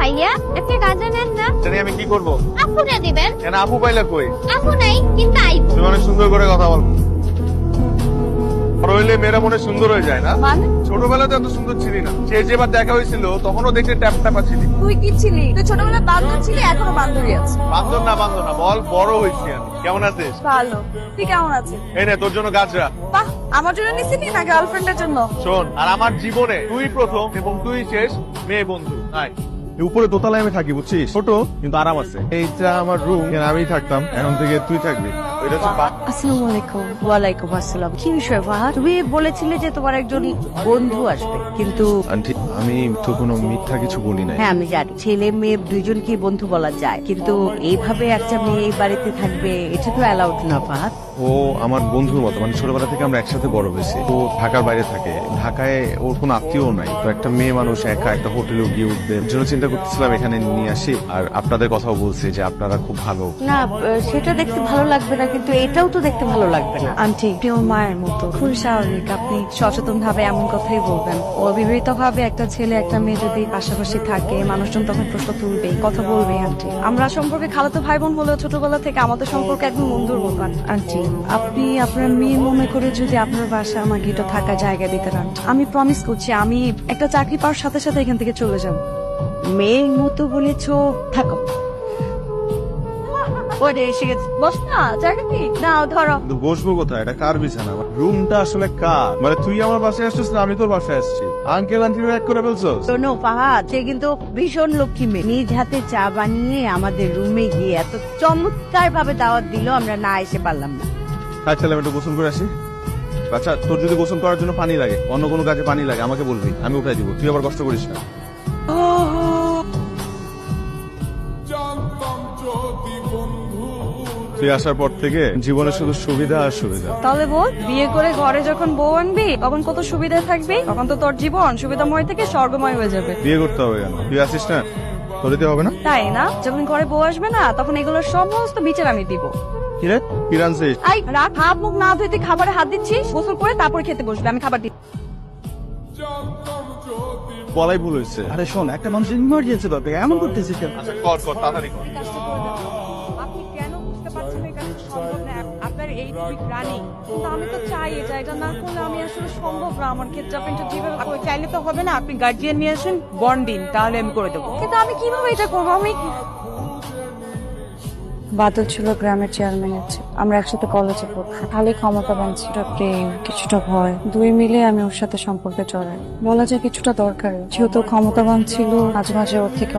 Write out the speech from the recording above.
ভাইয়া একটা কাজ নেন না। জানি আমি কি করব? আপুরে দিবেন। কেন আপু পাইলে কই? আপু নাই কিন্তু আইব। তুমি অনেক সুন্দর করে কথা বল। বড় হইলে মেয়েরা মনে সুন্দর হয়ে যায় না? মানে ছোটবেলাতে এত সুন্দর ছিলি না। সে যেবার দেখা হয়েছিল তখনও দেখতে ট্যাপ ট্যাপা ছিলি। তুই কি ছিলি? তুই ছোটবেলায় বান্ধব ছিলি, এখনো বান্ধবী আছে। বান্ধব না বল, বড় হয়েছি আমি। কেমন আছিস? ভালো। তুই কেমন আছিস? এই নে তোর জন্য গাছরা। বাহ, আমার জন্য নিছিলি না গার্লফ্রেন্ডের জন্য? শোন, আর আমার জীবনে তুই প্রথম এবং তুই শেষ মেয়ে বন্ধু। আয়। উপরে দোতলায় আমি থাকি, বুঝছিস? ছোট কিন্তু আরাম আছে। এইটা আমার রুম, আমি থাকতাম, এখন থেকে তুই থাকবি। এটা হচ্ছে আসসালামু আলাইকুম। ওয়ালাইকুম আসসালাম। কি বিষয় ফাহাদ? তুমি বলেছিলে যে তোমার একজন বন্ধু আসবে, কিন্তু আন্টি, আমি তো কোনো মিথ্যা কিছু বলি নাই। হ্যাঁ আমি জানি ছেলে মেয়ে দুইজনকে বন্ধু বলা যায়, কিন্তু এইভাবে একটা মেয়ে এই বাড়িতে থাকবে এটা তো অ্যালাউড না ফাহাদ। ও আমার বন্ধুর মতো, মানে ছোটবেলা থেকে আমরা একসাথে বড় হয়েছি। ও ঢাকার বাইরে থাকে, ঢাকায় ওর কোনো আত্মীয় নাই। তো একটা মেয়ে মানুষ একা একটা হোটেলে গিয়ে উঠবে, এর জন্য চিন্তা করতেছিলাম এখানে নিয়ে আসি। আর আপনাদের কথাও বলছি যে আপনারা খুব ভালো। না সেটা দেখতে ভালো লাগবে না, কিন্তু এটাও তো দেখতে ভালো লাগবে না। আন্টি, আপনি ওর মায়ের মতো, খুব স্বাভাবিক আপনি সচেতন ভাবে এমন কথাই বলবেন। অবিবাহিত ভাবে একটা ছেলে একটা মেয়ে যদি পাশাপাশি থাকে, মানুষজন তখন প্রশ্ন তুলবেই, কথা বলবেই। আন্টি, আমরা সম্পর্কে খালাতো ভাই বোন হলেও ছোটবেলা থেকে আমাদের সম্পর্কে একদম বন্ধুর মতো। আন্টি, আপনি আপনার মেয়ে মনে করে যদি আপনার বাসায় আমাকে এটা থাকার জায়গা দিতে পারেন, আমি প্রমিস করছি আমি একটা চাকরি পাওয়ার সাথে সাথে এখান থেকে চলে যাব। মেয়ের মতো বলেছো, থাকো। ওরে এসে গেছে, বস না, জায়গা কি নাও, ধরো। কিন্তু বসবো কোথায়? এটা কার বিছানা? রুমটা আসলে কার? মানে তুই আমার বাসায় আসছিস না আমি তোর বাসায় আসছি? আঙ্কেল আন্টি এক করে ফেলছস? শোনো ফাহাদ, সে কিন্তু ভীষণ লক্ষ্মী মেয়ে। নিজ হাতে চা বানিয়ে আমাদের রুমে গিয়ে এত চমৎকার ভাবে দাওয়াত দিল, আমরা না এসে পারলাম না। আচ্ছা আমি একটু গোসল করে আসি। আচ্ছা, তোর যদি গোসল করার জন্য পানি লাগে, অন্য কোনো কাজে পানি লাগে, আমাকে বলবি, আমি উঠাই দিব। তুই আবার কষ্ট করিস না। তুই আসার পর থেকে জীবনে শুধু সুবিধা আর সুবিধা। তাহলে বল, বিয়ে করে ঘরে যখন বউ আনবি তখন কত সুবিধা থাকবে, তখন তো তোর জীবন সুবিধাময় থেকে স্বর্গময় হয়ে যাবে। বিয়ে করতে হবে কেন? তুই আসিস না, তোর দিতে হবে না? তাই না? যখন ঘরে বউ আসবে না তখন এগুলোর সমস্ত বিচার আমি দিব। কিরে কি রানছিস? আই রাখ, হাত মুখ না ধুয়ে তুই খাবারে হাত দিচ্ছিস, গোসল করে তারপর খেতে বসবে, আমি খাবার দিচ্ছি। বলাই ভুল হয়েছে। আরে শোন, একটা মানুষের ইমার্জেন্সি দরকার, এমন করতেছিস কেন? আচ্ছা কর তাড়াতাড়ি কর। আপনি কেন বুঝতে পারছেন এটা সম্ভব না? আপনার এই উইক রানিং, কিন্তু আমি তো চাই এটা না করলে আমি আসলে সম্ভব না আমার ক্ষেত্রে। আপনি একটু যেভাবে চাইলে তো হবে না, আপনি গার্জিয়ান নিয়ে আসেন, বন্ড দিন, তাহলে আমি করে দেবো। কিন্তু আমি কিভাবে এটা করবো? আমি বাদল ছিল গ্রামের চেয়ারম্যানের ছেলে। আমরা একসাথে কলেজে পড়তাম। খালি ক্ষমতাবান ছিল, প্রেম, কিছুটা ভয়, দুই মিলে আমি ওর সাথে সম্পর্কে জড়াই। বলা যায় কিছুটা দরকার, যেহেতু ক্ষমতাবান ছিল, মাঝে মাঝে ওর থেকে